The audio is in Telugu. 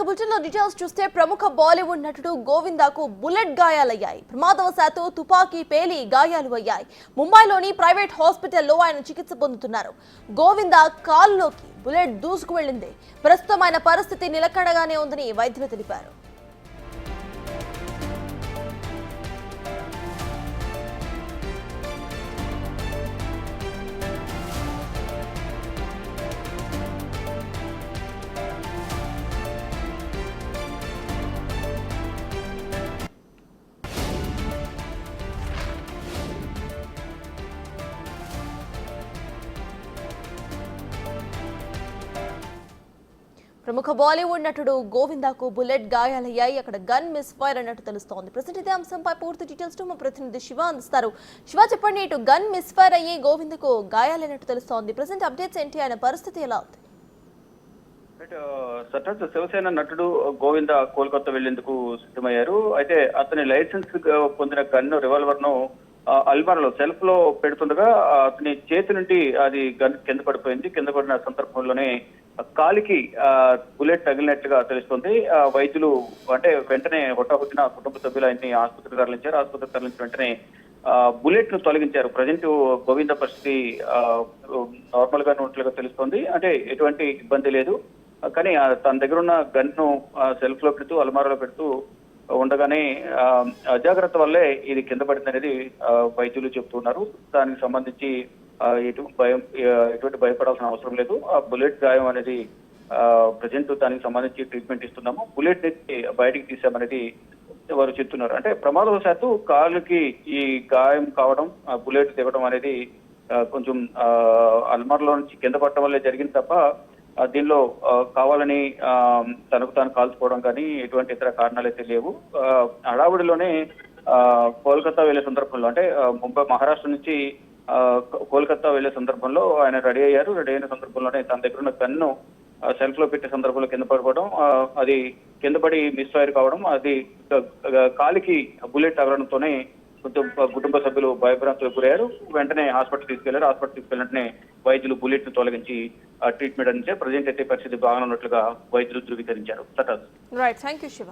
బులెటిన్ లో డీటెయిల్స్ చూస్తే ప్రముఖ బాలీవుడ్ నటుడు గోవిందాకు బుల్లెట్ గాయాలయ్యాయి. ప్రమాదవశాత్తు తుపాకీ పేలి గాయాలు అయ్యాయి. ముంబైలోని ప్రైవేట్ హాస్పిటల్లో ఆయన చికిత్స పొందుతున్నారు. గోవిందా కాలులోకి బుల్లెట్ దూసుకు వెళ్లింది. ప్రస్తుతం ఆయన పరిస్థితి నిలకడగానే ఉందని వైద్యులు తెలిపారు. ప్రముఖ బాలీవుడ్ నటుడు గోవిందాకు బుల్లెట్ గాయాలయ్యాయి. అక్కడ గన్ మిస్ ఫైర్ అన్నట్టు తెలుస్తోంది. ప్రస్తుతం ఇదే అంశంపై పూర్తి డీటెయిల్స్ మా ప్రతినిధి శివ అందిస్తారు. శివ, చెప్పండి, ఇటు గన్ మిస్ ఫైర్ అయ్యి గోవిందకు గాయాలైనట్టు తెలుస్తోంది. ప్రజెంట్ అప్డేట్స్ ఏంటి? ఆయన పరిస్థితి ఎలా ఉంది? శివసేన నటుడు గోవింద కోల్కతా వెళ్లేందుకు సిద్ధమయ్యారు. అయితే అతని లైసెన్స్ పొందిన గన్ రివాల్వర్ ను అల్మారాలో సెల్ఫ్ లో పెడుతుండగా అతని చేతి నుండి అది గన్ కింద పడిపోయింది. కింద పడిన సందర్భంలోనే కాలికి బుల్లెట్ తగిలినట్లుగా తెలుస్తుంది. వైద్యులు అంటే వెంటనే హుటాహుటిన కుటుంబ సభ్యులు ఆయన్ని ఆసుపత్రికి తరలించారు. ఆసుపత్రికి తరలించిన వెంటనే బుల్లెట్ ను తొలగించారు. ప్రజెంట్ గోవింద పరిస్థితి నార్మల్ గానే ఉన్నట్లుగా తెలుస్తోంది. అంటే ఎటువంటి ఇబ్బంది లేదు. కానీ తన దగ్గర ఉన్న గన్ ను సెల్ఫ్ లో పెడుతూ అల్మారాలో పెడుతూ ఉండగానే అజాగ్రత్త వల్లే ఇది కింద పడింది అనేది వైద్యులు చెబుతున్నారు. దానికి సంబంధించి ఎటువంటి భయపడాల్సిన అవసరం లేదు. ఆ బుల్లెట్ గాయం అనేది ప్రజెంట్ దానికి సంబంధించి ట్రీట్మెంట్ ఇస్తున్నాము. బుల్లెట్ బయటికి తీసామనేది వారు చెప్తున్నారు. అంటే ప్రమాదవశాత్తు కాలుకి ఈ గాయం కావడం, బుల్లెట్ దిగడం అనేది కొంచెం అల్మార్లో నుంచి కింద పడటం వల్లే జరిగింది తప్ప దీనిలో కావాలని తనకు తాను కాల్చుకోవడం కానీ ఎటువంటి ఇతర కారణాలు అయితే లేవు. హడావుడిలోనే కోల్కతా వెళ్లే సందర్భంలో అంటే ముంబై మహారాష్ట్ర నుంచి కోల్కతా వెళ్లే సందర్భంలో ఆయన రెడీ అయ్యారు. రెడీ అయిన సందర్భంలోనే తన దగ్గర ఉన్న గన్ను సెల్ఫ్ లో పెట్టే సందర్భంలో కింద పడిపోవడం, అది కింద పడి మిస్ ఫైర్ కావడం, అది కాలికి బుల్లెట్ తగలడంతోనే కొంచెం కుటుంబ సభ్యులు భయభ్రాంతులకు గురయ్యారు. వెంటనే హాస్పిటల్ తీసుకెళ్లారు. హాస్పిటల్ తీసుకెళ్లినట్టునే వైద్యులు బుల్లెట్ ను తొలగించి ట్రీట్మెంట్ అందించారు. ప్రజెంట్ అయితే పరిస్థితి బాగా ఉన్నట్లుగా వైద్యులు ధృవీకరించారు. Right, thank you Shiva.